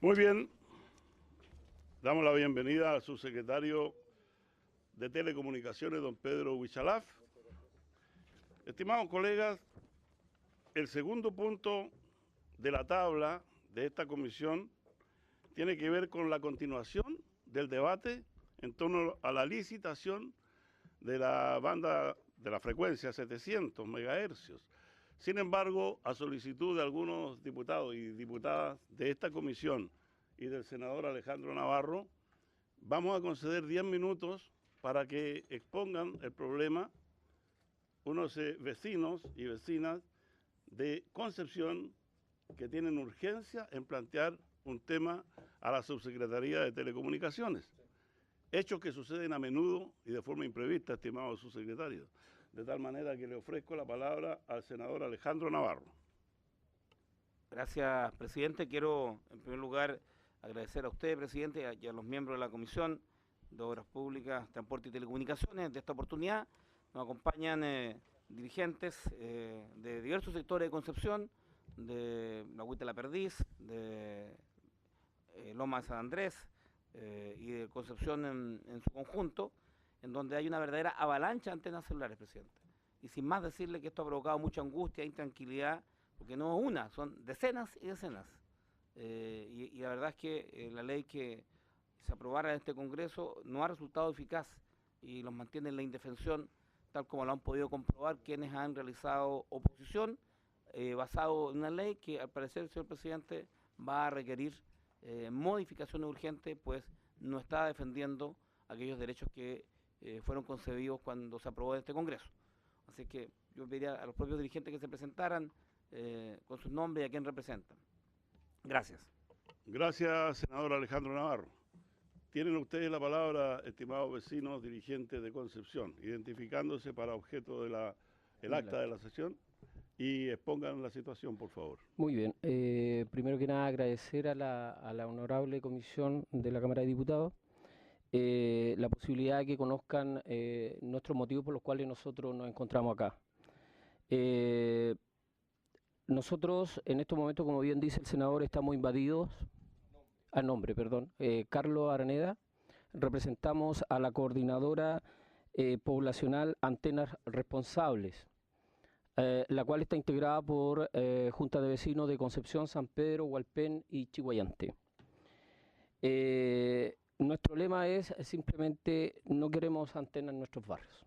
Muy bien, damos la bienvenida al subsecretario de Telecomunicaciones, don Pedro Huichalaf. Estimados colegas, el segundo punto de la tabla de esta comisión tiene que ver con la continuación del debate en torno a la licitación de la banda de la frecuencia 700 megahercios. Sin embargo, a solicitud de algunos diputados y diputadas de esta comisión y del senador Alejandro Navarro, vamos a conceder 10 minutos para que expongan el problema unos vecinos y vecinas de Concepción que tienen urgencia en plantear un tema a la Subsecretaría de Telecomunicaciones. Hechos que suceden a menudo y de forma imprevista, estimado subsecretario. De tal manera que le ofrezco la palabra al senador Alejandro Navarro. Gracias, presidente. Quiero, en primer lugar, agradecer a usted, presidente, y a los miembros de la Comisión de Obras Públicas, Transporte y Telecomunicaciones de esta oportunidad. Nos acompañan dirigentes de diversos sectores de Concepción, de la Huita de la Perdiz, de Loma de San Andrés y de Concepción en su conjunto, en donde hay una verdadera avalancha de antenas celulares, presidente. Y sin más decirle que esto ha provocado mucha angustia e intranquilidad, porque no es una, son decenas y decenas. Y la verdad es que la ley que se aprobara en este Congreso no ha resultado eficaz y los mantiene en la indefensión, tal como lo han podido comprobar quienes han realizado oposición basado en una ley que, al parecer, señor presidente, va a requerir modificaciones urgentes, pues no está defendiendo aquellos derechos que fueron concebidos cuando se aprobó en este Congreso. Así que yo pediría a los propios dirigentes que se presentaran con sus nombres y a quién representan. Gracias. Gracias, senador Alejandro Navarro. Tienen ustedes la palabra, estimados vecinos dirigentes de Concepción, identificándose para objeto del acta de la sesión y expongan la situación, por favor. Muy bien. Primero que nada, agradecer a la honorable comisión de la Cámara de Diputados la posibilidad de que conozcan nuestros motivos por los cuales nosotros nos encontramos acá. Nosotros, en estos momentos, como bien dice el senador, estamos invadidos, Carlos Araneda, representamos a la coordinadora poblacional Antenas Responsables, la cual está integrada por Junta de Vecinos de Concepción, San Pedro, Hualpén y Chiguayante. Nuestro lema es simplemente no queremos antenas en nuestros barrios.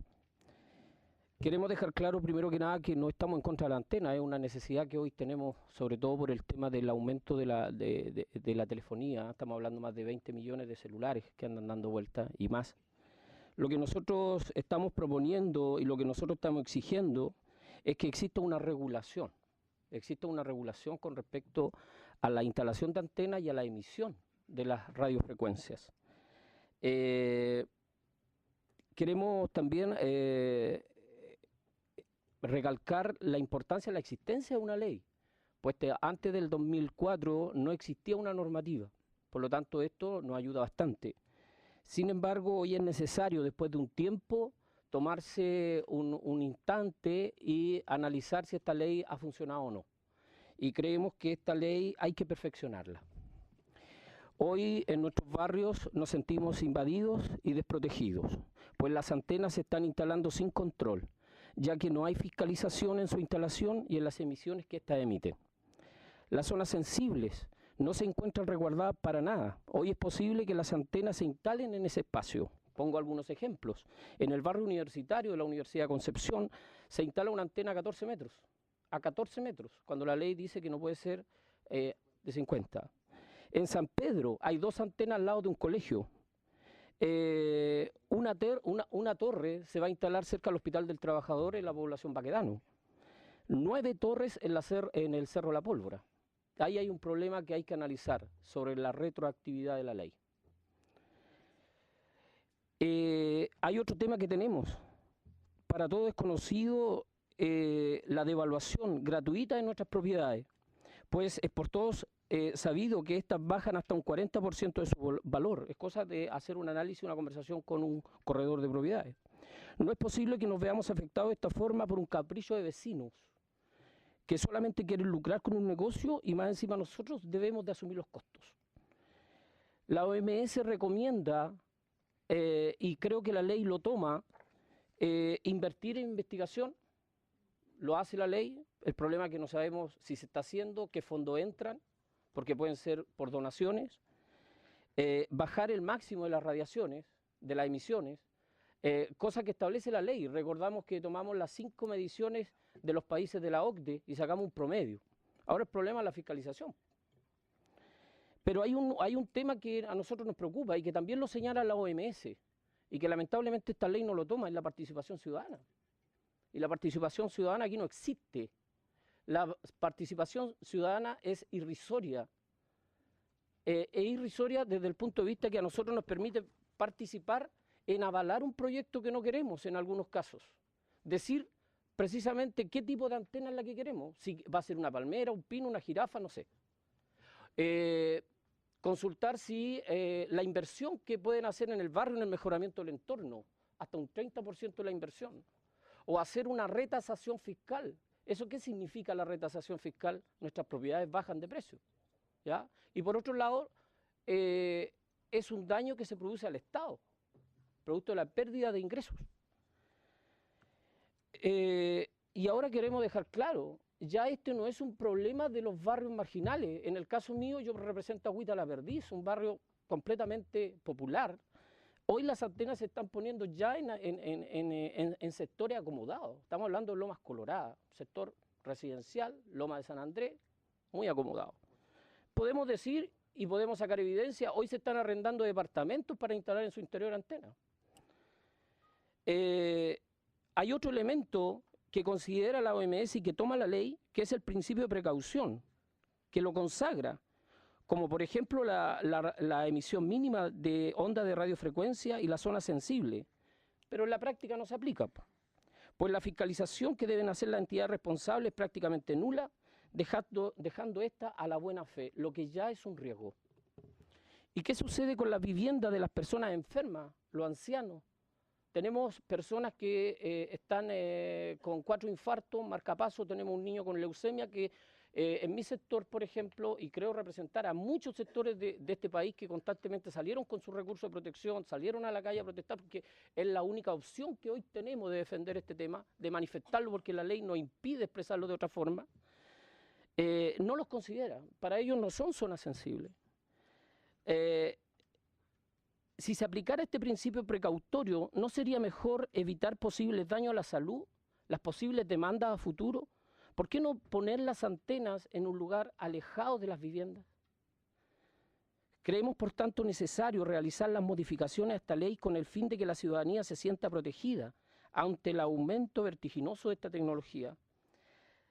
Queremos dejar claro primero que nada que no estamos en contra de la antena, es una necesidad que hoy tenemos, sobre todo por el tema del aumento de la telefonía. Estamos hablando más de 20 millones de celulares que andan dando vueltas y más. Lo que nosotros estamos proponiendo y lo que nosotros estamos exigiendo es que exista una regulación con respecto a la instalación de antenas y a la emisión de las radiofrecuencias. Queremos también recalcar la importancia de la existencia de una ley, pues antes del 2004 no existía una normativa, por lo tanto esto nos ayuda bastante. Sin embargo, hoy es necesario, después de un tiempo, tomarse un instante y analizar si esta ley ha funcionado o no. Y creemos que esta ley hay que perfeccionarla. Hoy en nuestros barrios nos sentimos invadidos y desprotegidos, pues las antenas se están instalando sin control, ya que no hay fiscalización en su instalación y en las emisiones que ésta emite. Las zonas sensibles no se encuentran resguardadas para nada. Hoy es posible que las antenas se instalen en ese espacio. Pongo algunos ejemplos. En el barrio universitario de la Universidad de Concepción se instala una antena a 14 metros, cuando la ley dice que no puede ser de 50. En San Pedro hay 2 antenas al lado de un colegio. Una torre se va a instalar cerca del Hospital del Trabajador en la población Baquedano. 9 torres en el Cerro La Pólvora. Ahí hay un problema que hay que analizar sobre la retroactividad de la ley. Hay otro tema que tenemos. Para todos es conocido la devaluación gratuita de nuestras propiedades, pues es por todos sabido que estas bajan hasta un 40% de su valor. Es cosa de hacer un análisis, una conversación con un corredor de propiedades. No es posible que nos veamos afectados de esta forma por un capricho de vecinos que solamente quieren lucrar con un negocio y más encima nosotros debemos de asumir los costos. La OMS recomienda, y creo que la ley lo toma, invertir en investigación, lo hace la ley, el problema es que no sabemos si se está haciendo, qué fondos entran, porque pueden ser por donaciones, bajar el máximo de las radiaciones, de las emisiones, cosa que establece la ley. Recordamos que tomamos las 5 mediciones de los países de la OCDE y sacamos un promedio. Ahora el problema es la fiscalización. Pero hay un tema que a nosotros nos preocupa y que también lo señala la OMS y que lamentablemente esta ley no lo toma, es la participación ciudadana. Y la participación ciudadana aquí no existe. La participación ciudadana es irrisoria. Es irrisoria desde el punto de vista que a nosotros nos permite participar en avalar un proyecto que no queremos en algunos casos. Decir precisamente qué tipo de antena es la que queremos. Si va a ser una palmera, un pino, una jirafa, no sé. Consultar si la inversión que pueden hacer en el barrio en el mejoramiento del entorno, hasta un 30% de la inversión. O hacer una retasación fiscal. ¿Eso qué significa la retasación fiscal? Nuestras propiedades bajan de precio, ¿ya? Y por otro lado, es un daño que se produce al Estado, producto de la pérdida de ingresos. Y ahora queremos dejar claro, ya este no es un problema de los barrios marginales. En el caso mío, yo represento a Huita La Perdiz, un barrio completamente popular. Hoy las antenas se están poniendo ya en sectores acomodados. Estamos hablando de Lomas Coloradas, sector residencial, Loma de San Andrés, muy acomodado. Podemos decir y podemos sacar evidencia, hoy se están arrendando departamentos para instalar en su interior antenas. Hay otro elemento que considera la OMS y que toma la ley, que es el principio de precaución, que lo consagra, como por ejemplo la emisión mínima de onda de radiofrecuencia y la zona sensible, pero en la práctica no se aplica, pues la fiscalización que deben hacer las entidades responsables es prácticamente nula, dejando esta a la buena fe, lo que ya es un riesgo. ¿Y qué sucede con las viviendas de las personas enfermas, los ancianos? Tenemos personas que están con 4 infartos, marcapaso, tenemos un niño con leucemia que en mi sector, por ejemplo, y creo representar a muchos sectores de este país que constantemente salieron con sus recursos de protección, salieron a la calle a protestar porque es la única opción que hoy tenemos de defender este tema, de manifestarlo porque la ley nos impide expresarlo de otra forma, no los considera, para ellos no son zonas sensibles. Si se aplicara este principio precautorio, ¿no sería mejor evitar posibles daños a la salud, las posibles demandas a futuro? ¿Por qué no poner las antenas en un lugar alejado de las viviendas? Creemos, por tanto, necesario realizar las modificaciones a esta ley con el fin de que la ciudadanía se sienta protegida ante el aumento vertiginoso de esta tecnología.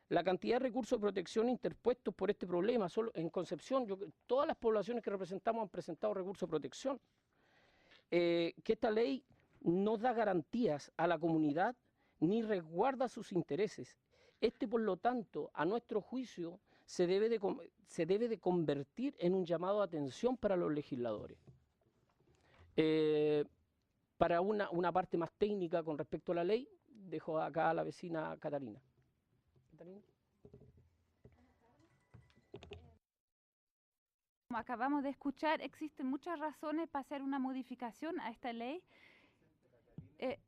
La cantidad de recursos de protección interpuestos por este problema, solo en Concepción, todas las poblaciones que representamos han presentado recursos de protección. Que esta ley no da garantías a la comunidad ni resguarda sus intereses. Por lo tanto, a nuestro juicio, se debe de convertir en un llamado de atención para los legisladores. Para una parte más técnica con respecto a la ley, dejo acá a la vecina Catarina. ¿Catarina? Como acabamos de escuchar, existen muchas razones para hacer una modificación a esta ley.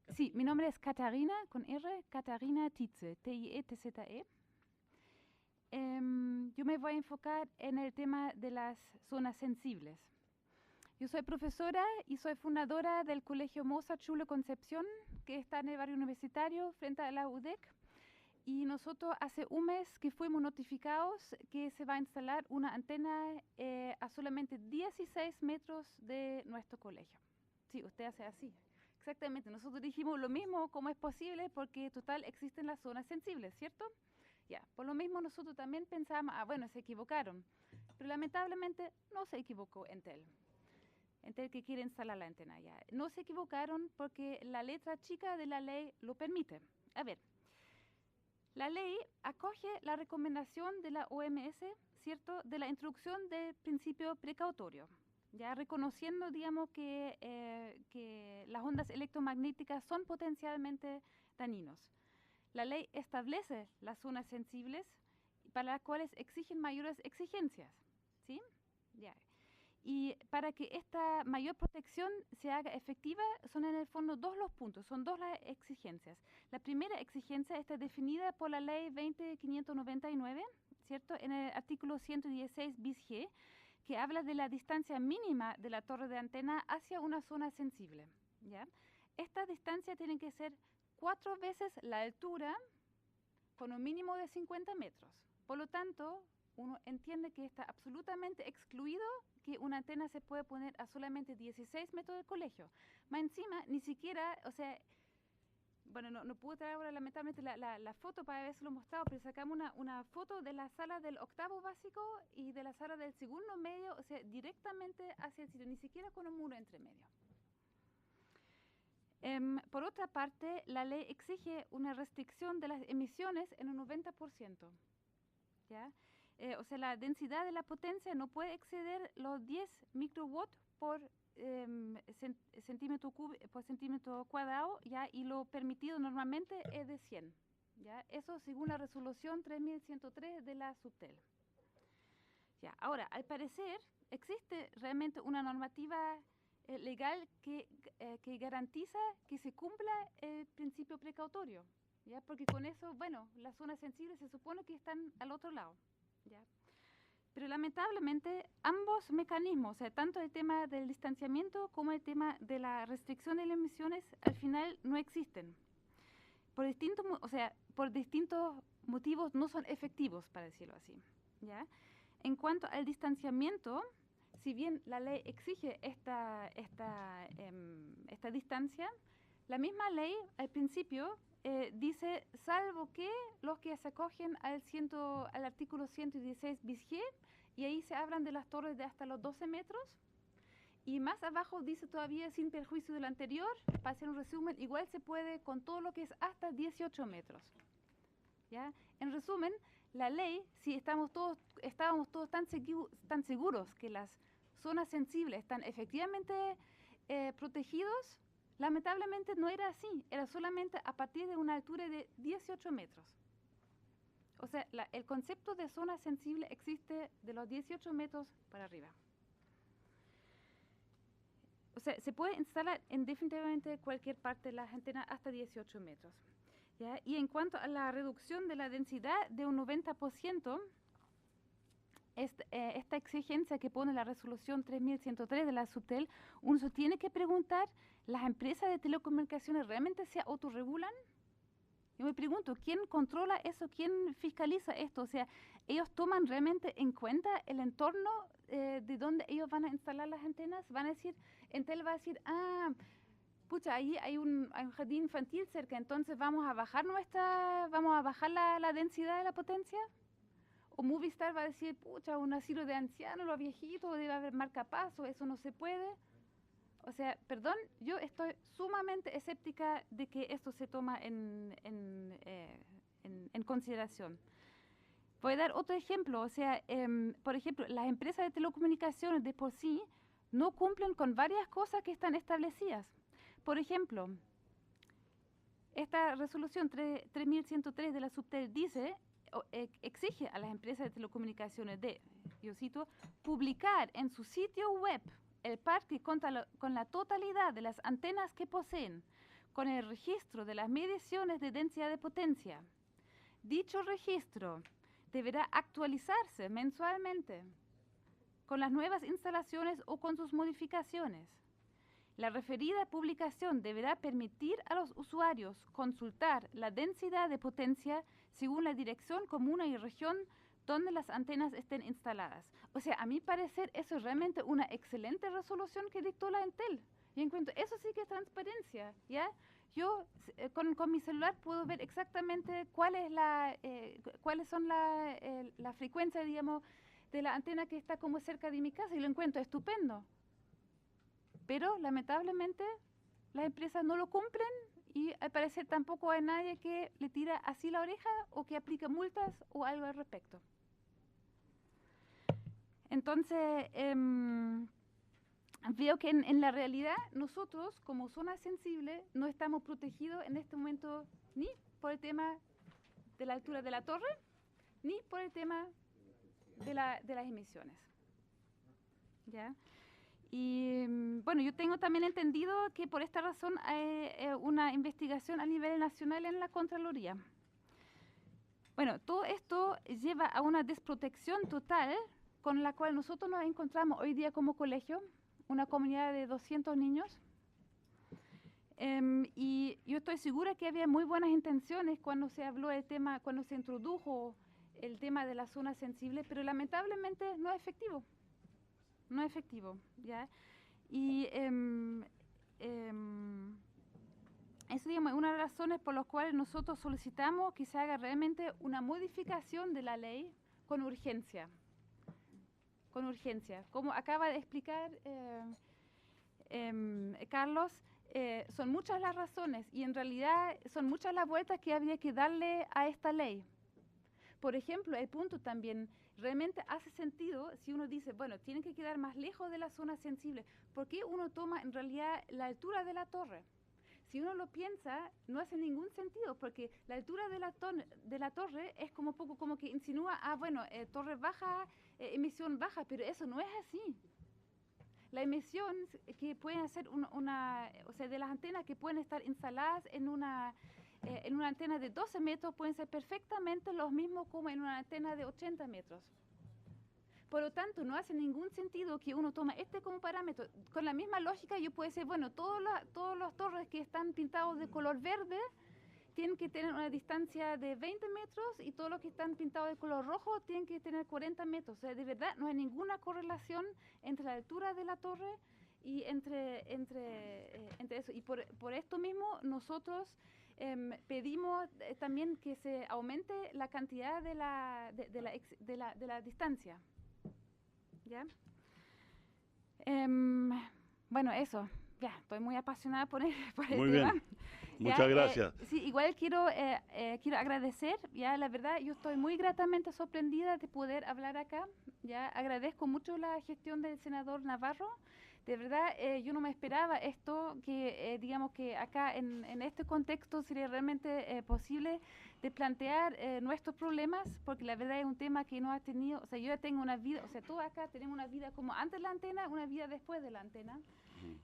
Sí, mi nombre es Catarina, con R, Catarina Tietze, T-I-E-T-Z-E. Yo me voy a enfocar en el tema de las zonas sensibles. Yo soy profesora y soy fundadora del Colegio Mozart Schule Concepción, que está en el barrio universitario frente a la UDEC. Y nosotros hace un mes que fuimos notificados que se va a instalar una antena a solamente 16 metros de nuestro colegio. Sí, usted hace así. Exactamente, nosotros dijimos lo mismo, ¿cómo es posible? Porque total existen las zonas sensibles, ¿cierto? Ya, por lo mismo nosotros también pensamos, bueno, se equivocaron. Pero lamentablemente no se equivocó Entel. Entel que quiere instalar la antena ya. No se equivocaron porque la letra chica de la ley lo permite. A ver. La ley acoge la recomendación de la OMS, ¿cierto?, de la introducción del principio precautorio, ya reconociendo, digamos, que las ondas electromagnéticas son potencialmente dañinos. La ley establece las zonas sensibles para las cuales exigen mayores exigencias, ¿sí? Ya. Y para que esta mayor protección se haga efectiva, son en el fondo dos los puntos, son dos las exigencias. La primera exigencia está definida por la ley 20.599, ¿cierto? En el artículo 116 bis G, que habla de la distancia mínima de la torre de antena hacia una zona sensible, ¿ya? Esta distancia tiene que ser 4 veces la altura con un mínimo de 50 metros. Por lo tanto, uno entiende que está absolutamente excluido que una antena se puede poner a solamente 16 metros del colegio. Más encima, ni siquiera, o sea, bueno, no pude traer ahora lamentablemente la foto para haberlo mostrado, pero sacamos una foto de la sala del octavo básico y de la sala del segundo medio, o sea, directamente hacia el sitio, ni siquiera con un muro entre medio. Por otra parte, la ley exige una restricción de las emisiones en un 90%, ¿ya? O sea, la densidad de la potencia no puede exceder los 10 microwatts por centímetro cuadrado, ¿ya? Y lo permitido normalmente es de 100, ¿ya? Eso según la resolución 3103 de la Subtel. ¿Ya? Ahora, al parecer, existe realmente una normativa legal que garantiza que se cumpla el principio precautorio, ¿ya? Porque con eso, bueno, las zonas sensibles se supone que están al otro lado, ¿ya? Pero lamentablemente ambos mecanismos, o sea, tanto el tema del distanciamiento como el tema de la restricción de las emisiones, al final no existen. Por distintos motivos no son efectivos, para decirlo así, ¿ya? En cuanto al distanciamiento, si bien la ley exige esta distancia, la misma ley al principio dice, salvo que los que se acogen al artículo 116 bis G, y ahí se hablan de las torres de hasta los 12 metros, y más abajo dice todavía, sin perjuicio de lo anterior, para hacer un resumen, igual se puede con todo lo que es hasta 18 metros. ¿Ya? En resumen, la ley, si estábamos todos tan seguros que las zonas sensibles están efectivamente protegidos, lamentablemente no era así, era solamente a partir de una altura de 18 metros. O sea, el concepto de zona sensible existe de los 18 metros para arriba. O sea, se puede instalar en definitivamente cualquier parte de las antenas hasta 18 metros. ¿Ya? Y en cuanto a la reducción de la densidad de un 90%, esta exigencia que pone la resolución 3103 de la Subtel, uno se tiene que preguntar, ¿las empresas de telecomunicaciones realmente se autorregulan? Yo me pregunto, ¿quién controla eso? ¿Quién fiscaliza esto? O sea, ¿ellos toman realmente en cuenta el entorno de donde ellos van a instalar las antenas? Van a decir, Entel va a decir, pucha, ahí hay un jardín infantil cerca, entonces vamos a bajar la densidad de la potencia. O Movistar va a decir, pucha, un asilo de ancianos, los viejitos, debe haber marcapaso, eso no se puede. O sea, perdón, yo estoy sumamente escéptica de que esto se toma en consideración. Voy a dar otro ejemplo, o sea, por ejemplo, las empresas de telecomunicaciones de por sí no cumplen con varias cosas que están establecidas. Por ejemplo, esta resolución 3103 de la Subtel dice, exige a las empresas de telecomunicaciones yo cito, publicar en su sitio web el parque con la totalidad de las antenas que poseen, con el registro de las mediciones de densidad de potencia. Dicho registro deberá actualizarse mensualmente con las nuevas instalaciones o con sus modificaciones. La referida publicación deberá permitir a los usuarios consultar la densidad de potencia según la dirección, comuna y región donde las antenas estén instaladas. O sea, a mi parecer, eso es realmente una excelente resolución que dictó la Entel. Y encuentro, eso sí que es transparencia, ¿ya? Yo con mi celular puedo ver exactamente cuáles son la frecuencia, digamos, de la antena que está como cerca de mi casa y lo encuentro estupendo. Pero lamentablemente las empresas no lo cumplen y al parecer tampoco hay nadie que le tira así la oreja o que aplique multas o algo al respecto. Entonces, veo que en la realidad nosotros como zona sensible no estamos protegidos en este momento ni por el tema de la altura de la torre, ni por el tema de las emisiones. ¿Ya? Y bueno, yo tengo también entendido que por esta razón hay una investigación a nivel nacional en la Contraloría. Bueno, todo esto lleva a una desprotección total con la cual nosotros nos encontramos hoy día como colegio, una comunidad de 200 niños. Y yo estoy segura que había muy buenas intenciones cuando se habló del tema, cuando se introdujo el tema de la zona sensible, pero lamentablemente no es efectivo. No es efectivo, ¿ya? Y eso, digamos, es una de las razones por las cuales nosotros solicitamos que se haga realmente una modificación de la ley con urgencia. Con urgencia. Como acaba de explicar Carlos, son muchas las razones y en realidad son muchas las vueltas que habría que darle a esta ley. Por ejemplo, el punto también, realmente hace sentido si uno dice, bueno, tienen que quedar más lejos de la zona sensible. ¿Por qué uno toma en realidad la altura de la torre? Si uno lo piensa, no hace ningún sentido, porque la altura de la torre es como poco como que insinúa, bueno, torre baja, emisión baja, pero eso no es así. La emisión que pueden hacer o sea, de las antenas que pueden estar instaladas en una antena de 12 metros pueden ser perfectamente los mismos como en una antena de 80 metros. Por lo tanto, no hace ningún sentido que uno tome este como parámetro. Con la misma lógica yo puedo decir, bueno, todos los torres que están pintados de color verde tienen que tener una distancia de 20 metros y todos los que están pintados de color rojo tienen que tener 40 metros. O sea, de verdad no hay ninguna correlación entre la altura de la torre y entre eso. Y por esto mismo nosotros pedimos también que se aumente la cantidad de la distancia. ¿Ya? Bueno, eso. Ya, estoy muy apasionada por el Muy tema. bien. Muchas gracias. Sí, igual quiero agradecer, ya la verdad yo estoy muy gratamente sorprendida de poder hablar acá, ya agradezco mucho la gestión del senador Navarro, de verdad yo no me esperaba esto, que digamos que acá en este contexto sería realmente posible de plantear nuestros problemas, porque la verdad es un tema que no ha tenido, o sea, yo ya tengo una vida, o sea, todos acá tenemos una vida como antes de la antena, una vida después de la antena.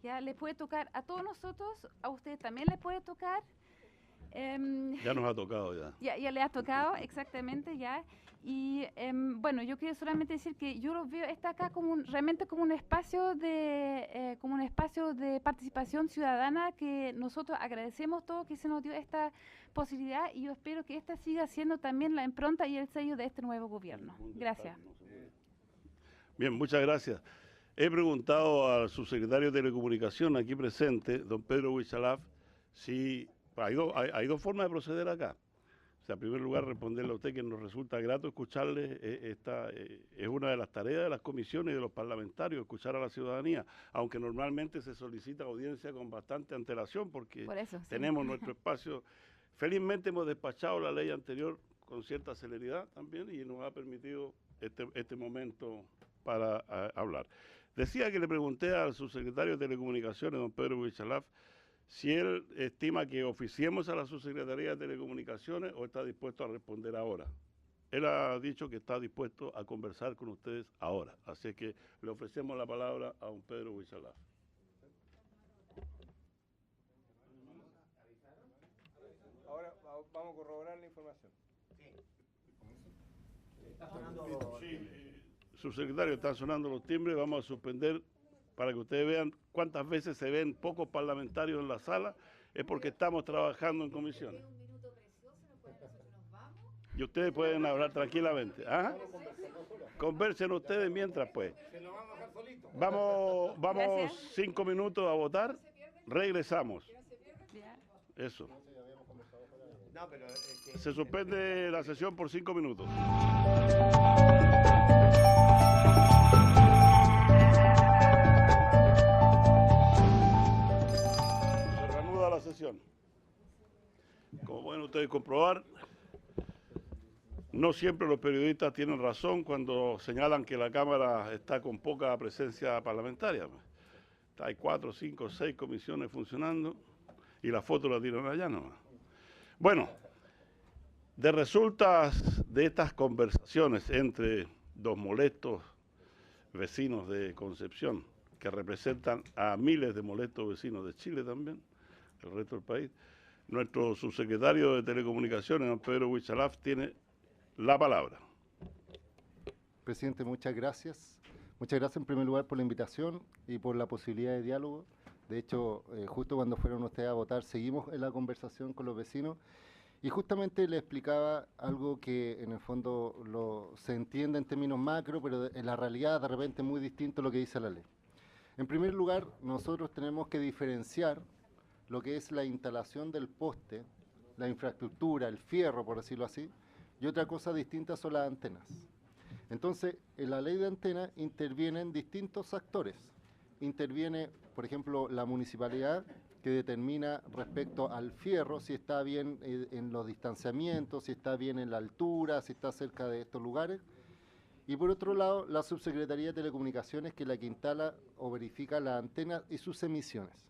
Ya le puede tocar a todos nosotros, a ustedes también les puede tocar. Ya nos ha tocado ya. Ya le ha tocado, exactamente, ya. Y bueno, yo quiero solamente decir que yo lo veo está acá como realmente como un espacio de participación ciudadana que nosotros agradecemos todo que se nos dio esta posibilidad y yo espero que esta siga siendo también la impronta y el sello de este nuevo gobierno. Gracias. Bien, muchas gracias. He preguntado al subsecretario de Telecomunicación aquí presente, don Pedro Huichalaf, si hay dos formas de proceder acá. O sea, en primer lugar, responderle a usted que nos resulta grato escucharle. Es una de las tareas de las comisiones y de los parlamentarios, escuchar a la ciudadanía, aunque normalmente se solicita audiencia con bastante antelación porque tenemos nuestro espacio. Felizmente hemos despachado la ley anterior con cierta celeridad también y nos ha permitido este momento para hablar. Decía que le pregunté al subsecretario de Telecomunicaciones, don Pedro Huichalaf, si él estima que oficiemos a la subsecretaría de Telecomunicaciones o está dispuesto a responder ahora. Él ha dicho que está dispuesto a conversar con ustedes ahora. Así que le ofrecemos la palabra a don Pedro Huichalaf. Ahora vamos a corroborar la información. Subsecretario, están sonando los timbres, vamos a suspender para que ustedes vean cuántas veces se ven pocos parlamentarios en la sala, es porque estamos trabajando en comisión. Y ustedes pueden hablar tranquilamente. ¿Ah? Conversen ustedes mientras, pues. Vamos 5 minutos a votar, regresamos. Eso. Se suspende la sesión por 5 minutos. Sesión. Como pueden ustedes comprobar, no siempre los periodistas tienen razón cuando señalan que la Cámara está con poca presencia parlamentaria. Hay 4, 5, 6 comisiones funcionando y la foto la tiran allá nomás. Bueno, De resultas de estas conversaciones entre dos molestos vecinos de Concepción, que representan a miles de molestos vecinos de Chile también, el resto del país, nuestro subsecretario de Telecomunicaciones, don Pedro Huichalaf, tiene la palabra. Presidente, muchas gracias. Muchas gracias en primer lugar por la invitación y por la posibilidad de diálogo. De hecho, justo cuando fueron ustedes a votar, seguimos en la conversación con los vecinos y justamente le explicaba algo que en el fondo se entiende en términos macro, pero en la realidad de repente es muy distinto a lo que dice la ley. En primer lugar, nosotros tenemos que diferenciar lo que es la instalación del poste, la infraestructura, el fierro, por decirlo así, y otra cosa distinta son las antenas. Entonces, en la ley de antenas intervienen distintos actores. Interviene, por ejemplo, la municipalidad, que determina respecto al fierro si está bien en los distanciamientos, si está bien en la altura, si está cerca de estos lugares. Y por otro lado, la Subsecretaría de Telecomunicaciones, que es la que instala o verifica las antenas y sus emisiones.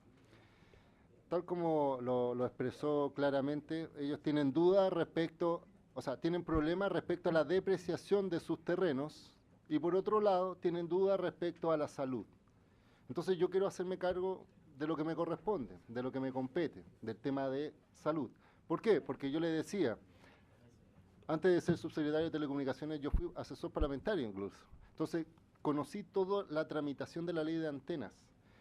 Tal como lo expresó claramente, ellos tienen dudas respecto, o sea, tienen problemas respecto a la depreciación de sus terrenos y por otro lado tienen dudas respecto a la salud. Entonces yo quiero hacerme cargo de lo que me corresponde, de lo que me compete, del tema de salud. ¿Por qué? Porque yo le decía, antes de ser subsecretario de Telecomunicaciones, yo fui asesor parlamentario incluso. Entonces conocí toda la tramitación de la ley de antenas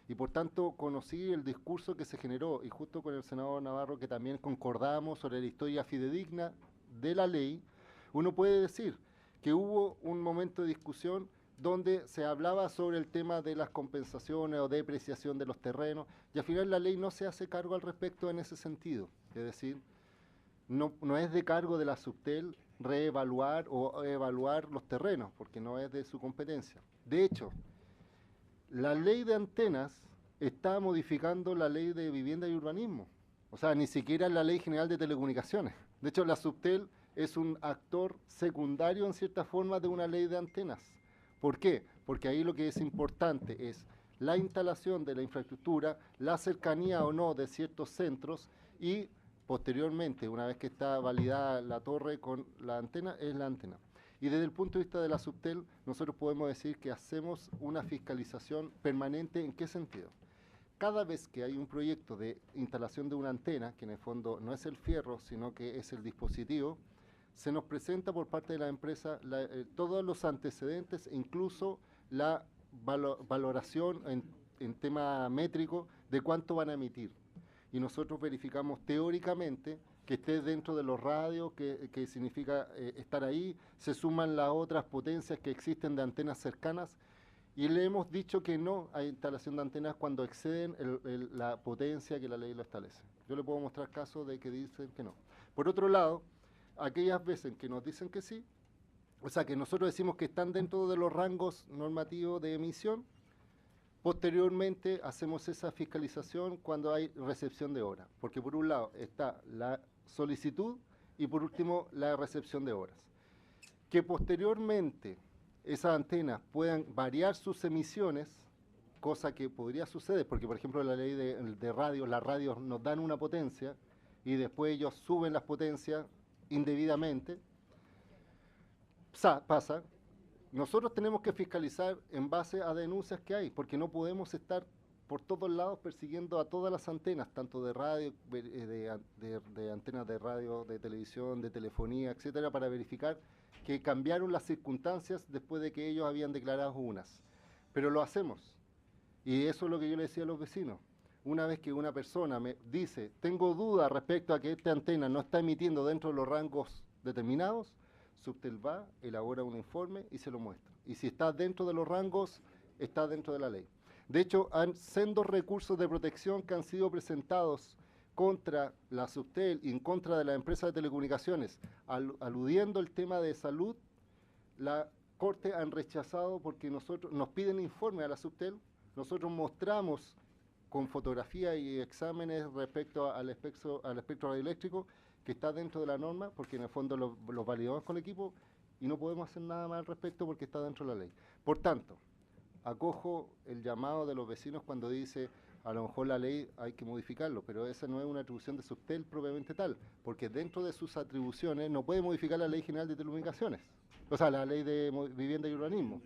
y por tanto conocí el discurso que se generó y justo con el senador Navarro, que también concordamos sobre la historia fidedigna de la ley, uno puede decir que hubo un momento de discusión donde se hablaba sobre el tema de las compensaciones o depreciación de los terrenos, y al final la ley no se hace cargo al respecto en ese sentido. Es decir, no es de cargo de la Subtel reevaluar o evaluar los terrenos, porque no es de su competencia. De hecho, la ley de antenas está modificando la ley de vivienda y urbanismo. O sea, ni siquiera la ley general de telecomunicaciones. De hecho, la Subtel es un actor secundario en cierta forma de una ley de antenas. ¿Por qué? Porque ahí lo que es importante es la instalación de la infraestructura, la cercanía o no de ciertos centros y posteriormente, una vez que está validada la torre con la antena, es la antena. Y desde el punto de vista de la Subtel, nosotros podemos decir que hacemos una fiscalización permanente. ¿En qué sentido? Cada vez que hay un proyecto de instalación de una antena, que en el fondo no es el fierro, sino que es el dispositivo, se nos presenta por parte de la empresa todos los antecedentes e incluso la valoración en tema métrico de cuánto van a emitir. Y nosotros verificamos teóricamente que esté dentro de los radios, que significa estar ahí, se suman las otras potencias que existen de antenas cercanas, y le hemos dicho que no hay instalación de antenas cuando exceden la potencia que la ley lo establece. Yo le puedo mostrar casos de que dicen que no. Por otro lado, aquellas veces que nos dicen que sí, o sea, que nosotros decimos que están dentro de los rangos normativos de emisión, posteriormente hacemos esa fiscalización cuando hay recepción de horas, porque por un lado está la solicitud y por último la recepción de horas. Que posteriormente esas antenas puedan variar sus emisiones, cosa que podría suceder, porque por ejemplo la ley de radio, las radios nos dan una potencia y después ellos suben las potencias indebidamente, pasa. Nosotros tenemos que fiscalizar en base a denuncias que hay, porque no podemos estar por todos lados persiguiendo a todas las antenas, tanto de radio, de antenas de radio, de televisión, de telefonía, etcétera, para verificar que cambiaron las circunstancias después de que ellos habían declarado unas. Pero lo hacemos. Y eso es lo que yo le decía a los vecinos. Una vez que una persona me dice, tengo duda respecto a que esta antena no está emitiendo dentro de los rangos determinados, Subtel va, elabora un informe y se lo muestra. Y si está dentro de los rangos, está dentro de la ley. De hecho, hay sendos recursos de protección que han sido presentados contra la Subtel y en contra de la empresa de telecomunicaciones, aludiendo el tema de salud. La Corte han rechazado porque nos piden informe a la Subtel, nosotros mostramos con fotografía y exámenes respecto al espectro radioeléctrico que está dentro de la norma, porque en el fondo los validamos con el equipo y no podemos hacer nada más al respecto porque está dentro de la ley. Por tanto, acojo el llamado de los vecinos cuando dice a lo mejor la ley hay que modificarlo, pero esa no es una atribución de Subtel propiamente tal, porque dentro de sus atribuciones no puede modificar la Ley General de Telecomunicaciones, o sea, la Ley de Vivienda y Urbanismo,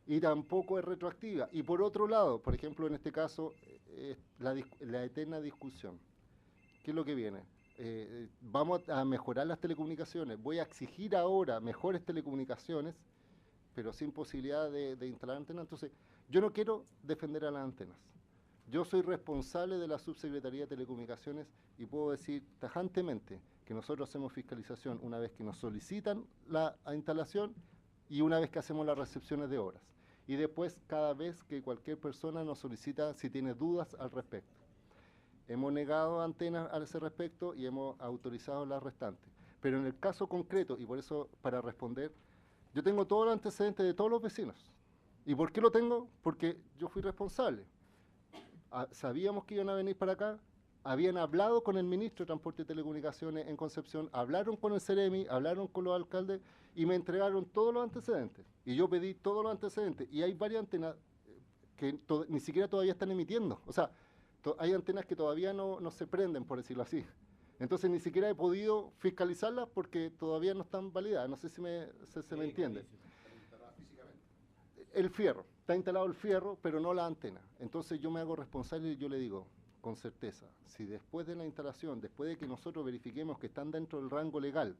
y tampoco es retroactiva. Y por otro lado, por ejemplo, en este caso, la eterna discusión. ¿Qué es lo que viene? Vamos a mejorar las telecomunicaciones, voy a exigir ahora mejores telecomunicaciones, pero sin posibilidad de instalar antenas. Entonces, yo no quiero defender a las antenas. Yo soy responsable de la Subsecretaría de Telecomunicaciones y puedo decir tajantemente que nosotros hacemos fiscalización una vez que nos solicitan la instalación y una vez que hacemos las recepciones de obras. Y después cada vez que cualquier persona nos solicita si tiene dudas al respecto. Hemos negado antenas a ese respecto y hemos autorizado las restantes. Pero en el caso concreto, y por eso para responder, yo tengo todos los antecedentes de todos los vecinos. ¿Y por qué lo tengo? Porque yo fui responsable. Sabíamos que iban a venir para acá, habían hablado con el ministro de Transporte y Telecomunicaciones en Concepción, hablaron con el Ceremi, hablaron con los alcaldes y me entregaron todos los antecedentes. Y yo pedí todos los antecedentes. Y hay varias antenas que ni siquiera todavía están emitiendo. O sea, hay antenas que todavía no se prenden, por decirlo así. Entonces ni siquiera he podido fiscalizarlas porque todavía no están validadas. No sé si se me entiende. El fierro. Está instalado el fierro, pero no la antena. Entonces yo me hago responsable y yo le digo, con certeza, si después de la instalación, después de que nosotros verifiquemos que están dentro del rango legal,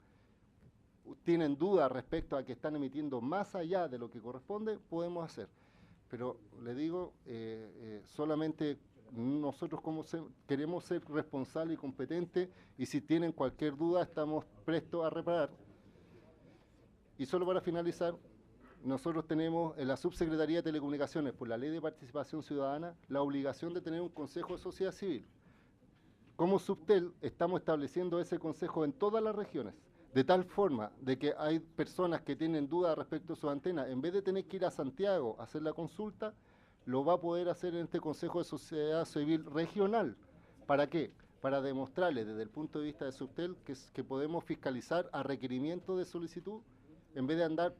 tienen dudas respecto a que están emitiendo más allá de lo que corresponde, podemos hacer. Pero le digo, solamente nosotros queremos ser responsables y competentes y si tienen cualquier duda estamos prestos a reparar. Y solo para finalizar, nosotros tenemos en la Subsecretaría de Telecomunicaciones, por la Ley de Participación Ciudadana, la obligación de tener un Consejo de Sociedad Civil. Como Subtel estamos estableciendo ese consejo en todas las regiones, de tal forma de que hay personas que tienen dudas respecto a sus antenas, en vez de tener que ir a Santiago a hacer la consulta, lo va a poder hacer en este Consejo de Sociedad Civil regional. ¿Para qué? Para demostrarles desde el punto de vista de Subtel que podemos fiscalizar a requerimiento de solicitud, en vez de andar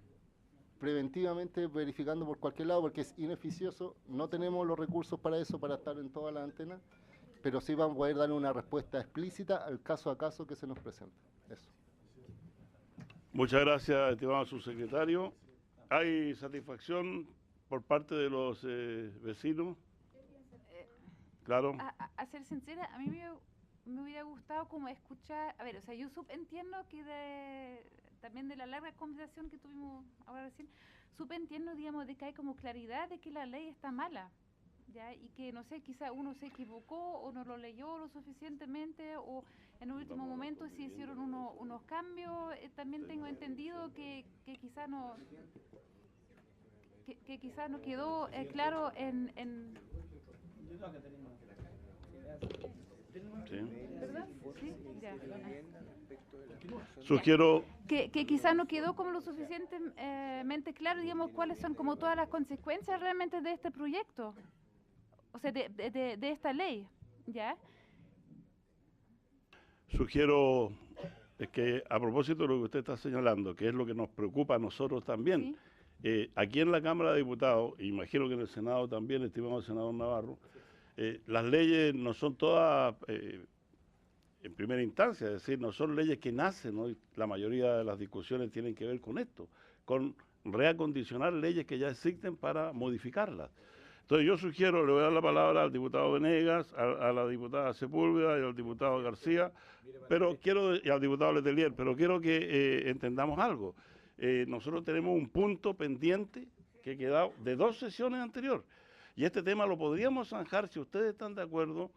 preventivamente verificando por cualquier lado, porque es ineficioso, no tenemos los recursos para eso, para estar en todas las antenas, pero sí vamos a poder darle una respuesta explícita al caso a caso que se nos presenta. Eso. Muchas gracias, estimado subsecretario. ¿Hay satisfacción por parte de los vecinos? Claro. A ser sincera, a mí me hubiera gustado como escuchar, a ver, o sea, yo entiendo que también de la larga conversación que tuvimos ahora recién, entiendo, digamos, de que hay como claridad de que la ley está mala, ¿ya? Y que, no sé, quizá uno se equivocó o no lo leyó lo suficientemente o en el último momento se hicieron unos cambios. También tengo entendido que quizá no quedó claro en Sí. ¿Verdad? Sí, ya. Sugiero... Que quizás no quedó como lo suficientemente claro, digamos, cuáles son como todas las consecuencias realmente de este proyecto, o sea, de esta ley, ¿ya? Sugiero que a propósito de lo que usted está señalando, que es lo que nos preocupa a nosotros también, ¿sí? Aquí en la Cámara de Diputados, imagino que en el Senado también, estimado senador Navarro, las leyes no son todas en primera instancia, es decir, no son leyes que nacen, ¿no? La mayoría de las discusiones tienen que ver con esto, con reacondicionar leyes que ya existen para modificarlas. Entonces yo sugiero, le voy a dar la palabra al diputado Venegas, a la diputada Sepúlveda y al diputado García, pero y al diputado Letelier, pero quiero que entendamos algo. Nosotros tenemos un punto pendiente que ha quedado de 2 sesiones anteriores, y este tema lo podríamos zanjar, si ustedes están de acuerdo,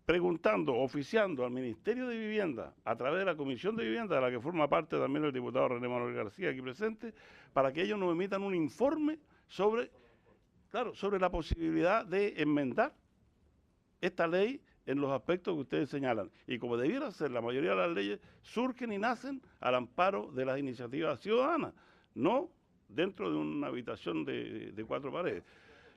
preguntando, oficiando al Ministerio de Vivienda, a través de la Comisión de Vivienda, de la que forma parte también el diputado René Manuel García aquí presente, para que ellos nos emitan un informe sobre la posibilidad de enmendar esta ley en los aspectos que ustedes señalan. Y como debiera ser, la mayoría de las leyes surgen y nacen al amparo de las iniciativas ciudadanas, no dentro de una habitación de 4 paredes.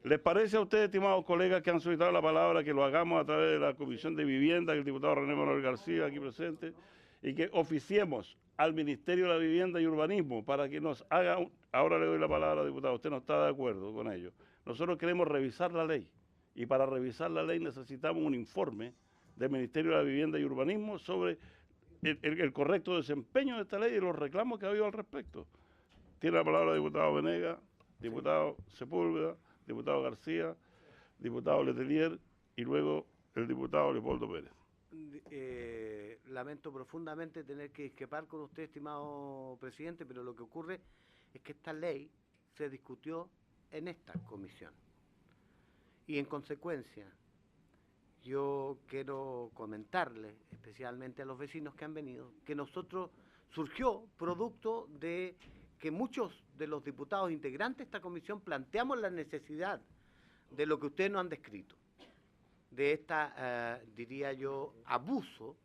¿Les parece a ustedes, estimados colegas que han solicitado la palabra, que lo hagamos a través de la Comisión de Vivienda, el diputado René Manuel García aquí presente, y que oficiemos al Ministerio de la Vivienda y Urbanismo para que nos haga... Ahora le doy la palabra al diputado, usted no está de acuerdo con ello. Nosotros queremos revisar la ley y para revisar la ley necesitamos un informe del Ministerio de la Vivienda y Urbanismo sobre el correcto desempeño de esta ley y los reclamos que ha habido al respecto. Tiene la palabra el diputado Venegas, diputado Sepúlveda, diputado García, diputado Letelier y luego el diputado Leopoldo Pérez. Lamento profundamente tener que discrepar con usted, estimado presidente, pero lo que ocurre es que esta ley se discutió en esta comisión. Y en consecuencia, yo quiero comentarle, especialmente a los vecinos que han venido, que nosotros surgió producto de que muchos de los diputados integrantes de esta comisión planteamos la necesidad de lo que ustedes nos han descrito, de esta, diría yo, abuso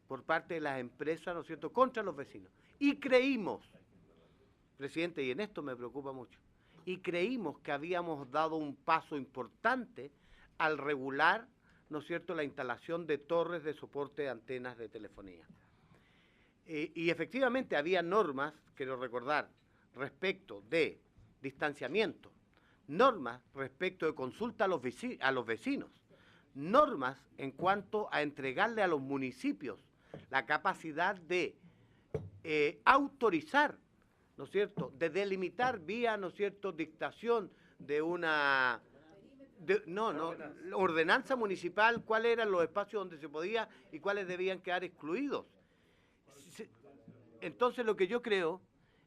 por parte de las empresas, ¿no es cierto?, contra los vecinos. Y creímos, presidente, y en esto me preocupa mucho, y creímos que habíamos dado un paso importante al regular, ¿no es cierto?, la instalación de torres de soporte de antenas de telefonía. Y efectivamente había normas, quiero recordar, respecto de distanciamiento, normas respecto de consulta a los vecinos, normas en cuanto a entregarle a los municipios la capacidad de autorizar, ¿no es cierto?, de delimitar vía, ¿no es cierto?, dictación de una... ordenanza municipal, cuáles eran los espacios donde se podía y cuáles debían quedar excluidos. Entonces lo que yo creo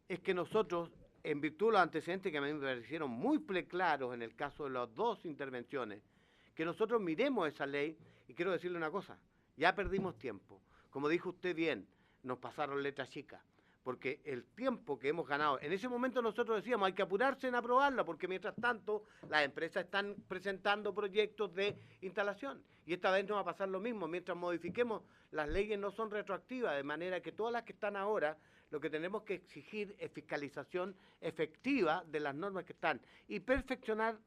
es que nosotros, en virtud de los antecedentes que a mí me parecieron muy claros en el caso de las dos intervenciones, que nosotros miremos esa ley, y quiero decirle una cosa, ya perdimos tiempo. Como dijo usted bien, nos pasaron letras chicas, porque el tiempo que hemos ganado, en ese momento nosotros decíamos, hay que apurarse en aprobarla, porque mientras tanto las empresas están presentando proyectos de instalación. Y esta vez nos va a pasar lo mismo, mientras modifiquemos, las leyes no son retroactivas, de manera que todas las que están ahora, lo que tenemos que exigir es fiscalización efectiva de las normas que están, y perfeccionar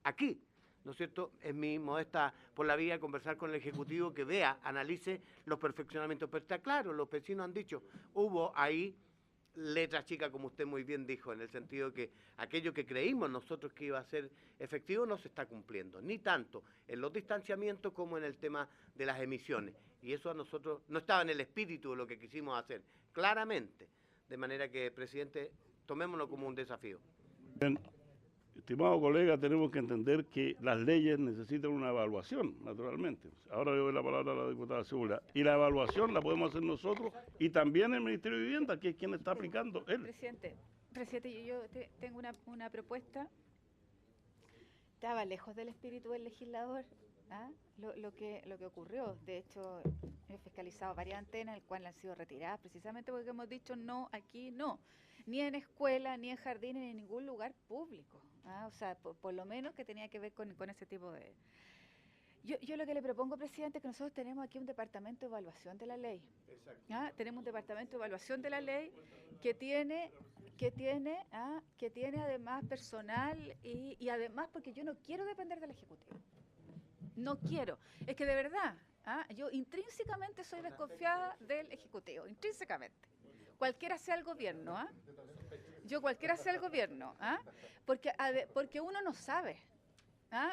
aquí, ¿no es cierto?, es mi modesta, por la vía de conversar con el Ejecutivo, que vea, analice los perfeccionamientos. Pero está claro, los vecinos han dicho, hubo ahí letra chica, como usted muy bien dijo, en el sentido que aquello que creímos nosotros que iba a ser efectivo no se está cumpliendo, ni tanto en los distanciamientos como en el tema de las emisiones. Y eso a nosotros no estaba en el espíritu de lo que quisimos hacer, claramente. De manera que, presidente, tomémoslo como un desafío. Bien. Estimado colega, tenemos que entender que las leyes necesitan una evaluación, naturalmente. Ahora le doy la palabra a la diputada Segura. Y la evaluación la podemos hacer nosotros y también el Ministerio de Vivienda, que es quien está aplicando él. Presidente, yo tengo una propuesta. Estaba lejos del espíritu del legislador, ¿ah? Lo que ocurrió. De hecho, he fiscalizado varias antenas, el cual han sido retiradas precisamente porque hemos dicho no, aquí no. Ni en escuela, ni en jardines, ni en ningún lugar público. ¿Ah? O sea, por lo menos que tenía que ver con ese tipo de... Yo lo que le propongo, presidente, es que nosotros tenemos aquí un departamento de evaluación de la ley. ¿Ah? Tenemos un departamento de evaluación de la ley que tiene además personal y además porque yo no quiero depender del Ejecutivo. No quiero. Es que de verdad, yo intrínsecamente soy desconfiada del Ejecutivo, intrínsecamente. Cualquiera sea el gobierno, Yo cualquiera sea el gobierno, porque uno no sabe,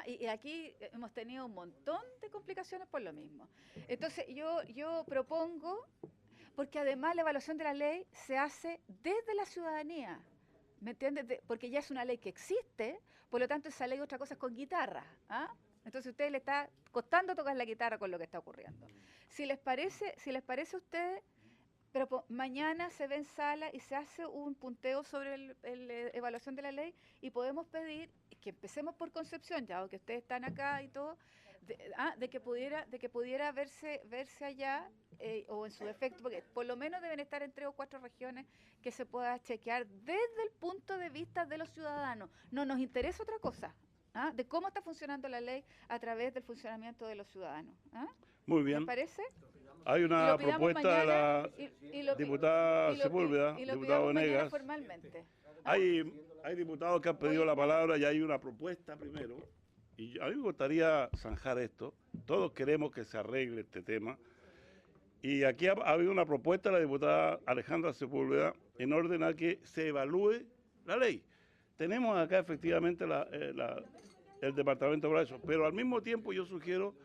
y aquí hemos tenido un montón de complicaciones por lo mismo. Entonces yo propongo, porque además la evaluación de la ley se hace desde la ciudadanía, ¿me entiendes? Porque ya es una ley que existe, por lo tanto esa ley otra cosa es con guitarra, Entonces a ustedes les está costando tocar la guitarra con lo que está ocurriendo. Si les parece a ustedes... Pero mañana se ve en sala y se hace un punteo sobre la evaluación de la ley y podemos pedir que empecemos por Concepción, ya que ustedes están acá y todo, de que pudiera verse allá o en su defecto, porque por lo menos deben estar en 3 o 4 regiones que se pueda chequear desde el punto de vista de los ciudadanos. No nos interesa otra cosa, de cómo está funcionando la ley a través del funcionamiento de los ciudadanos. Muy bien. ¿Me parece? Hay una propuesta de la diputada Sepúlveda, diputado Venegas. Hay diputados que han pedido la palabra y hay una propuesta primero. Y a mí me gustaría zanjar esto. Todos queremos que se arregle este tema. Y aquí ha habido una propuesta de la diputada Alejandra Sepúlveda en orden a que se evalúe la ley. Tenemos acá efectivamente el departamento para eso. Pero al mismo tiempo yo sugiero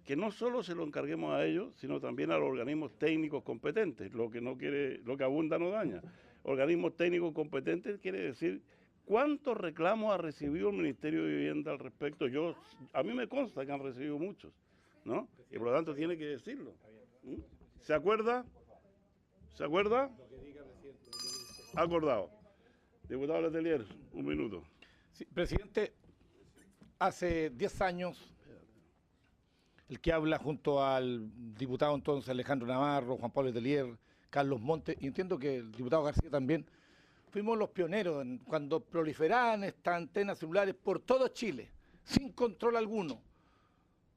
que no solo se lo encarguemos a ellos, sino también a los organismos técnicos competentes. Lo que abunda no daña. Organismos técnicos competentes quiere decir cuántos reclamos ha recibido el Ministerio de Vivienda al respecto. A mí me consta que han recibido muchos, ¿no? Y por lo tanto tiene que decirlo. ¿Se acuerda? ¿Se acuerda? Acordado. Diputado Letelier, un minuto. Sí, presidente, hace 10 años, el que habla junto al diputado entonces Alejandro Navarro, Juan Pablo Letelier, Carlos Montes, y entiendo que el diputado García también, fuimos los pioneros cuando proliferaban estas antenas celulares por todo Chile, sin control alguno,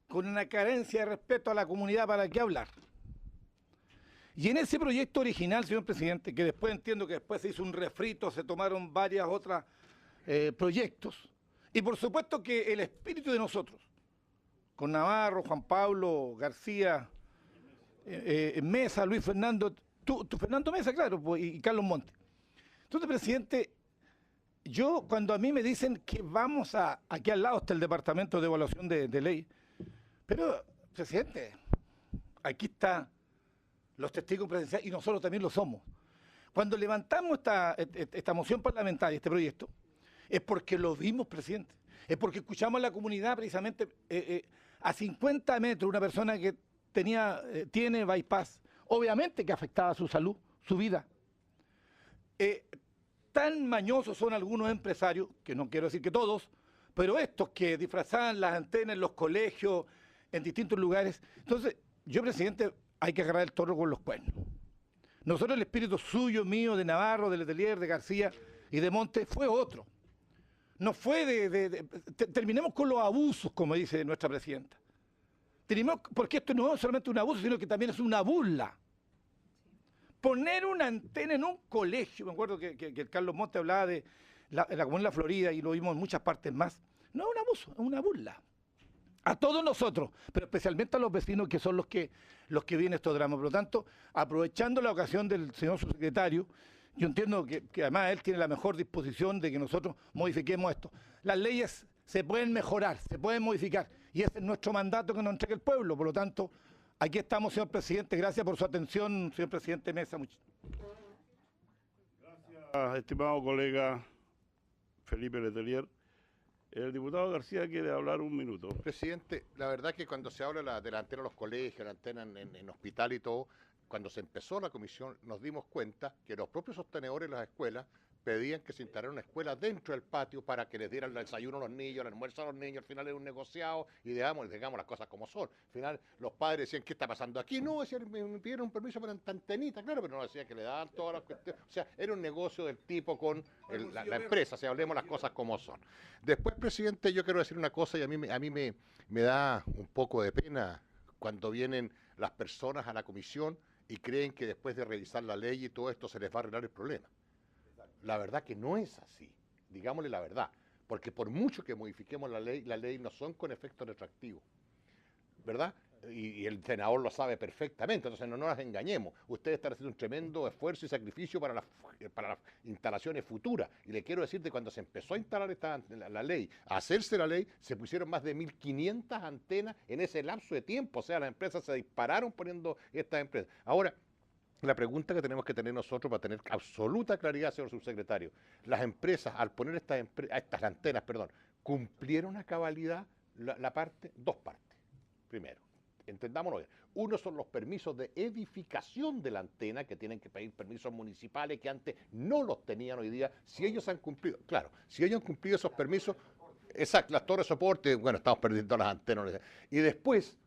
con una carencia de respeto a la comunidad para qué hablar. Y en ese proyecto original, señor presidente, que después entiendo que después se hizo un refrito, se tomaron varias otras proyectos, y por supuesto que el espíritu de nosotros, con Navarro, Juan Pablo, García, Mesa, Luis Fernando, Fernando Mesa, claro, pues, y Carlos Montes. Entonces, presidente, yo cuando a mí me dicen que vamos aquí al lado está el Departamento de Evaluación de Ley, pero, presidente, aquí está los testigos presenciales y nosotros también lo somos. Cuando levantamos esta moción parlamentaria, este proyecto, es porque lo vimos, presidente. Es porque escuchamos a la comunidad precisamente a 50 metros, una persona que tiene bypass, obviamente que afectaba su salud, su vida. Tan mañosos son algunos empresarios, que no quiero decir que todos, pero estos que disfrazaban las antenas en los colegios, en distintos lugares. Entonces, yo, presidente, hay que agarrar el toro con los cuernos. Nosotros el espíritu suyo, mío, de Navarro, de Letelier, de García y de Montes fue otro. No fue terminemos con los abusos, como dice nuestra presidenta. Porque esto no es solamente un abuso, sino que también es una burla. Poner una antena en un colegio, me acuerdo que el Carlos Montes hablaba de la Comuna de la Florida y lo vimos en muchas partes más. No es un abuso, es una burla. A todos nosotros, pero especialmente a los vecinos que son los que viven estos dramas. Por lo tanto, aprovechando la ocasión del señor subsecretario, yo entiendo que además él tiene la mejor disposición de que nosotros modifiquemos esto. Las leyes se pueden mejorar, se pueden modificar, y ese es nuestro mandato que nos entrega el pueblo. Por lo tanto, aquí estamos, señor presidente. Gracias por su atención, señor presidente Mesa. Gracias, estimado colega Felipe Letelier. El diputado García quiere hablar un minuto. Presidente, la verdad que cuando se habla de la antena en los colegios, la antena en hospital y todo, cuando se empezó la comisión nos dimos cuenta que los propios sostenedores de las escuelas pedían que se instalara una escuela dentro del patio para que les dieran el desayuno a los niños, el almuerzo a los niños. Al final era un negociado y digamos las cosas como son. Al final los padres decían, ¿qué está pasando aquí? No, decían, me pidieron un permiso para esta antenita, claro, pero no decían que le daban todas las cuestiones. O sea, era un negocio del tipo con la empresa, si hablemos las cosas como son. Después, presidente, yo quiero decir una cosa y a mí me da un poco de pena cuando vienen las personas a la comisión y creen que después de revisar la ley y todo esto se les va a arreglar el problema. La verdad que no es así, digámosle la verdad, porque por mucho que modifiquemos la ley no son con efecto retroactivo, ¿verdad? Y el senador lo sabe perfectamente, entonces no nos engañemos. Ustedes están haciendo un tremendo esfuerzo y sacrificio para las instalaciones futuras. Y le quiero decir que cuando se empezó a instalar la ley, a hacerse la ley, se pusieron más de 1.500 antenas en ese lapso de tiempo. O sea, las empresas se dispararon poniendo estas empresas. Ahora, la pregunta que tenemos que tener nosotros para tener absoluta claridad, señor subsecretario, las empresas, al poner estas antenas, ¿cumplieron a cabalidad dos partes? Primero, entendámonos bien. Uno son los permisos de edificación de la antena, que tienen que pedir permisos municipales, que antes no los tenían hoy día. Si ellos han cumplido, claro, si ellos han cumplido esos permisos, exacto, las torres de soporte, bueno, estamos perdiendo las antenas. Y después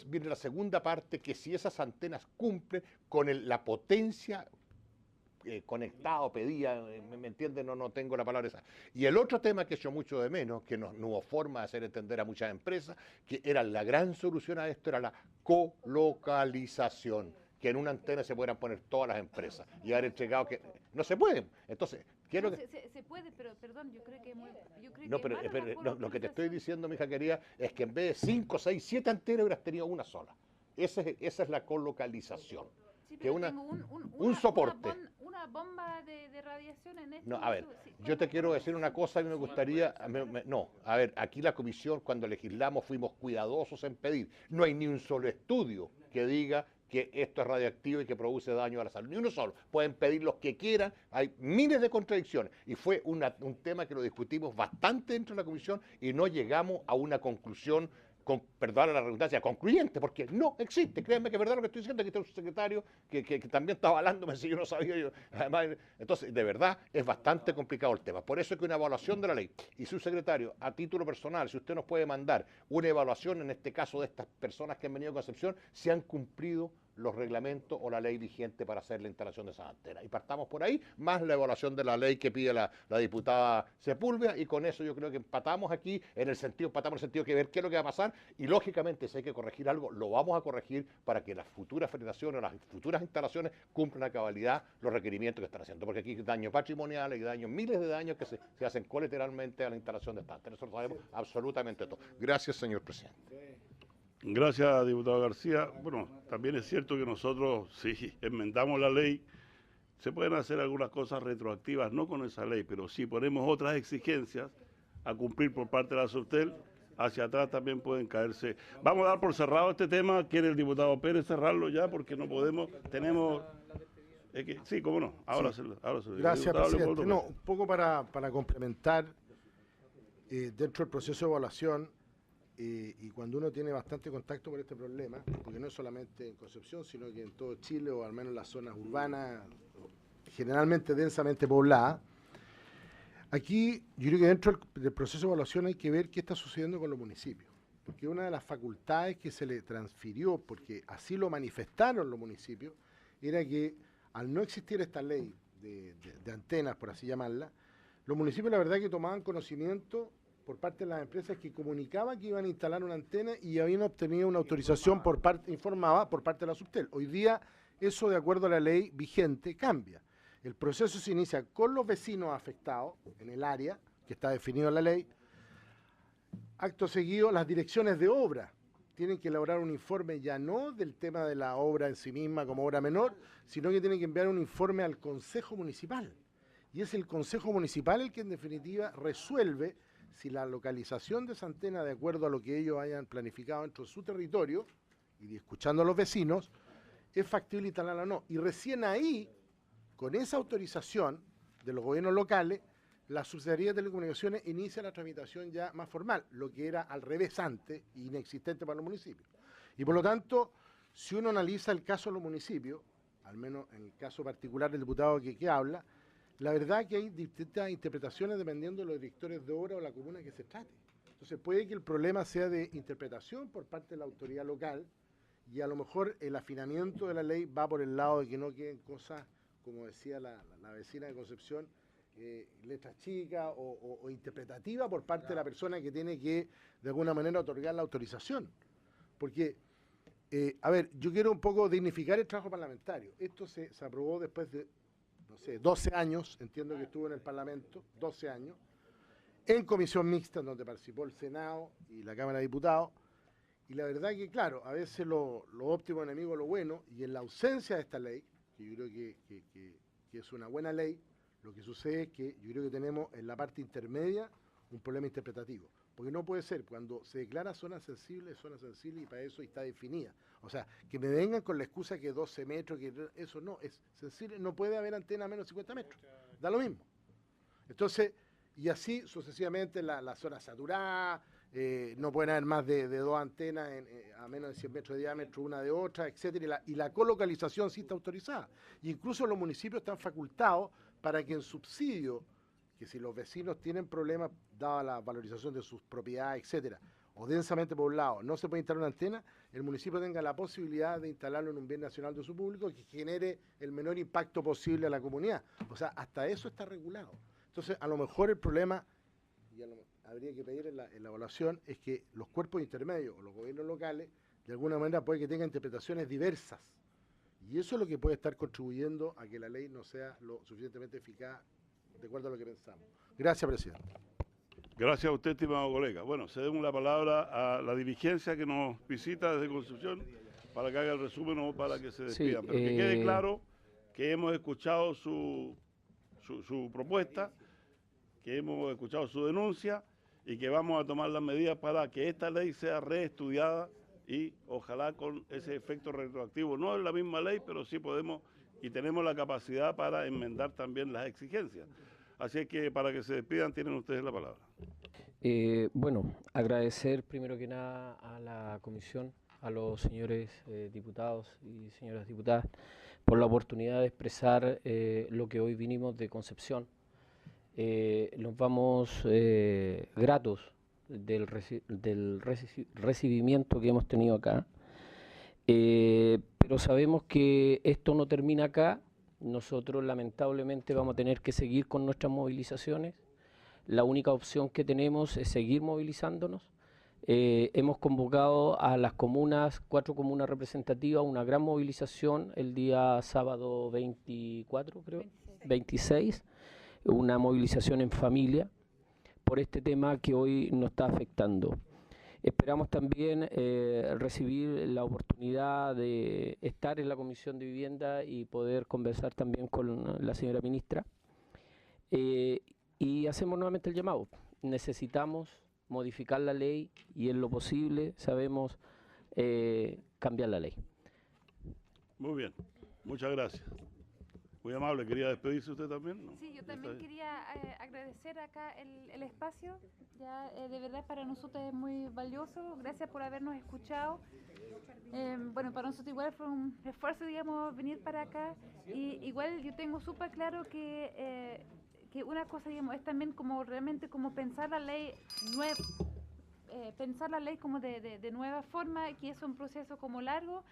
viene la segunda parte, que si esas antenas cumplen con la potencia conectado, pedía, ¿me entienden? No tengo la palabra esa. Y el otro tema que echo mucho de menos, que no hubo forma de hacer entender a muchas empresas, que era la gran solución a esto, era la colocalización, que en una antena se pudieran poner todas las empresas y haber entregado que no se puede. Entonces, quiero que... Se puede, pero perdón, yo creo que lo que te estoy diciendo, mija querida, es que en vez de 5, 6, 7 antenas hubieras tenido una sola. Esa es la colocalización. Sí, que tengo un soporte. Una bomba de radiación en este No, a ver, momento. Sí, yo te quiero decir una cosa, a mí me gustaría, no, a ver, aquí la comisión cuando legislamos fuimos cuidadosos en pedir, no hay ni un solo estudio que diga que esto es radioactivo y que produce daño a la salud, ni uno solo, pueden pedir los que quieran, hay miles de contradicciones, y fue un tema que lo discutimos bastante dentro de la comisión y no llegamos a una conclusión, perdón la redundancia, concluyente, porque no existe. Créanme que es verdad lo que estoy diciendo, aquí está un secretario que también está avalándome si yo no sabía. Además, entonces, de verdad, es bastante complicado el tema. Por eso es que una evaluación de la ley, y su secretario, a título personal, si usted nos puede mandar una evaluación, en este caso de estas personas que han venido a Concepción, si han cumplido los reglamentos o la ley vigente para hacer la instalación de esas antenas. Y partamos por ahí, más la evaluación de la ley que pide la diputada Sepúlveda, y con eso yo creo que empatamos aquí, empatamos en el sentido que ver qué es lo que va a pasar, y lógicamente si hay que corregir algo, lo vamos a corregir para que las futuras federaciones o las futuras instalaciones cumplan a cabalidad los requerimientos que están haciendo, porque aquí hay daños patrimoniales y daños, miles de daños que se hacen colateralmente a la instalación de estas antenas. Eso lo sabemos absolutamente todo. Gracias, señor presidente. Gracias, diputado García. Bueno, también es cierto que nosotros, si enmendamos la ley, se pueden hacer algunas cosas retroactivas, no con esa ley, pero si ponemos otras exigencias a cumplir por parte de la Subtel, hacia atrás también pueden caerse. Vamos a dar por cerrado este tema. ¿Quiere el diputado Pérez cerrarlo ya? Porque no podemos, tenemos... sí, cómo no, ahora sí. se lo digo. Gracias, presidente. No, un poco para complementar, dentro del proceso de evaluación, y cuando uno tiene bastante contacto con este problema, porque no es solamente en Concepción, sino que en todo Chile, o al menos en las zonas urbanas, generalmente densamente pobladas, aquí yo creo que dentro del proceso de evaluación hay que ver qué está sucediendo con los municipios, porque una de las facultades que se le transfirió, porque así lo manifestaron los municipios, era que al no existir esta ley de antenas, por así llamarla, los municipios la verdad que tomaban conocimiento por parte de las empresas que comunicaban que iban a instalar una antena y habían obtenido una autorización informada por parte de la Subtel. Hoy día eso, de acuerdo a la ley vigente, cambia. El proceso se inicia con los vecinos afectados en el área, que está definido en la ley. Acto seguido, las direcciones de obra tienen que elaborar un informe ya no del tema de la obra en sí misma como obra menor, sino que tienen que enviar un informe al Consejo Municipal. Y es el Consejo Municipal el que en definitiva resuelve si la localización de esa antena, de acuerdo a lo que ellos hayan planificado dentro de su territorio, y escuchando a los vecinos, es factible instalarla o no. Y recién ahí, con esa autorización de los gobiernos locales, la Subsecretaría de Telecomunicaciones inicia la tramitación ya más formal, lo que era al revés antes, inexistente para los municipios. Y por lo tanto, si uno analiza el caso de los municipios, al menos en el caso particular del diputado que habla, la verdad que hay distintas interpretaciones dependiendo de los directores de obra o la comuna que se trate. Entonces puede que el problema sea de interpretación por parte de la autoridad local y a lo mejor el afinamiento de la ley va por el lado de que no queden cosas, como decía la vecina de Concepción, letras chicas o interpretativas por parte de la persona que tiene que de alguna manera otorgar la autorización. Porque, a ver, yo quiero un poco dignificar el trabajo parlamentario. Esto se aprobó después de, no sé, 12 años, entiendo que estuvo en el Parlamento, 12 años, en comisión mixta donde participó el Senado y la Cámara de Diputados, y la verdad que, claro, a veces lo óptimo enemigo de lo bueno, y en la ausencia de esta ley, que yo creo que es una buena ley, lo que sucede es que yo creo que tenemos en la parte intermedia un problema interpretativo, porque no puede ser, cuando se declara zona sensible y para eso está definida. O sea, que me vengan con la excusa que 12 metros, que eso no, es sensible, no puede haber antena a menos de 50 metros, da lo mismo. Entonces, y así sucesivamente la zona saturada, no pueden haber más de 2 antenas a menos de 100 metros de diámetro, una de otra, etcétera, y la colocalización sí está autorizada. Y incluso los municipios están facultados para que en subsidio, que si los vecinos tienen problemas, dada la valorización de sus propiedades, etcétera, o densamente poblados, no se puede instalar una antena, el municipio tenga la posibilidad de instalarlo en un bien nacional de uso público que genere el menor impacto posible a la comunidad. O sea, hasta eso está regulado. Entonces, a lo mejor el problema, y habría que pedir en la evaluación, es que los cuerpos intermedios o los gobiernos locales, de alguna manera puede que tengan interpretaciones diversas. Y eso es lo que puede estar contribuyendo a que la ley no sea lo suficientemente eficaz de acuerdo a lo que pensamos. Gracias, presidente. Gracias a usted, estimado colega. Bueno, cedemos la palabra a la dirigencia que nos visita desde Concepción para que haga el resumen o para que se despidan. Sí, pero que quede claro que hemos escuchado su propuesta, que hemos escuchado su denuncia y que vamos a tomar las medidas para que esta ley sea reestudiada y ojalá con ese efecto retroactivo. No es la misma ley, pero sí podemos y tenemos la capacidad para enmendar también las exigencias. Así es que para que se despidan tienen ustedes la palabra. Bueno, agradecer primero que nada a la comisión, a los señores diputados y señoras diputadas por la oportunidad de expresar lo que hoy vinimos de Concepción. Nos vamos gratos del recibimiento que hemos tenido acá, pero sabemos que esto no termina acá. Nosotros lamentablemente vamos a tener que seguir con nuestras movilizaciones. La única opción que tenemos es seguir movilizándonos. Hemos convocado a las comunas, 4 comunas representativas, una gran movilización el día sábado 24, creo, 26, una movilización en familia por este tema que hoy nos está afectando. Esperamos también recibir la oportunidad de estar en la Comisión de Vivienda y poder conversar también con la señora ministra. Y hacemos nuevamente el llamado. Necesitamos modificar la ley y en lo posible sabemos cambiar la ley. Muy bien, muchas gracias. Muy amable, ¿quería despedirse usted también? ¿No? Sí, yo también quería agradecer acá el espacio, ya de verdad para nosotros es muy valioso, gracias por habernos escuchado. Bueno, para nosotros igual fue un esfuerzo, digamos, venir para acá, y igual yo tengo súper claro que una cosa, digamos, es también como realmente como pensar la ley como de nueva forma, que es un proceso como largo.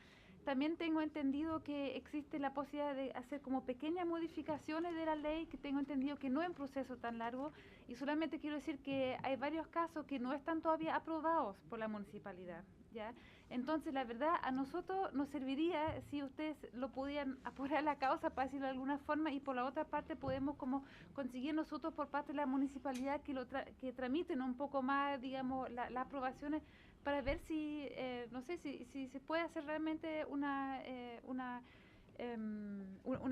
También tengo entendido que existe la posibilidad de hacer como pequeñas modificaciones de la ley, que tengo entendido que no es un proceso tan largo, y solamente quiero decir que hay varios casos que no están todavía aprobados por la municipalidad, ¿ya? Entonces, la verdad, a nosotros nos serviría si ustedes lo pudieran apurar la causa, para decirlo de alguna forma, y por la otra parte podemos como conseguir nosotros por parte de la municipalidad que tramiten un poco más, digamos, las aprobaciones, para ver si, no sé, si se puede hacer realmente una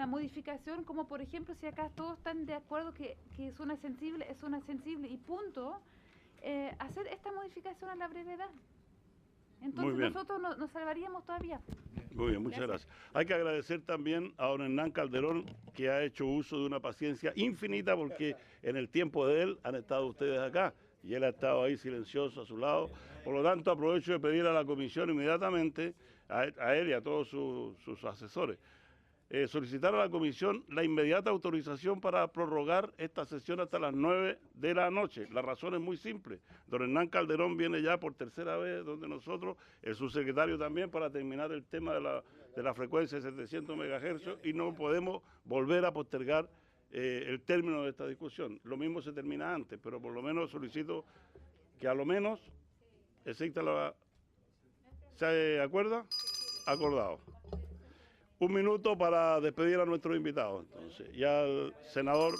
modificación, como por ejemplo, si acá todos están de acuerdo que zona sensible es zona sensible y punto, hacer esta modificación a la brevedad. Entonces nosotros nos salvaríamos todavía. Muy bien, muchas gracias. Hay que agradecer también a don Hernán Calderón, que ha hecho uso de una paciencia infinita, porque en el tiempo de él han estado ustedes acá y él ha estado ahí silencioso a su lado. Por lo tanto, aprovecho de pedir a la comisión inmediatamente, a él y a todos sus asesores, solicitar a la comisión la inmediata autorización para prorrogar esta sesión hasta las 9 de la noche. La razón es muy simple. Don Hernán Calderón viene ya por tercera vez donde nosotros, el subsecretario también, para terminar el tema de la frecuencia de 700 MHz, y no podemos volver a postergar el término de esta discusión. Lo mismo se termina antes, pero por lo menos solicito que a lo menos exista la... ¿Se acuerda? Acordado. Un minuto para despedir a nuestros invitados. Entonces, ya el senador...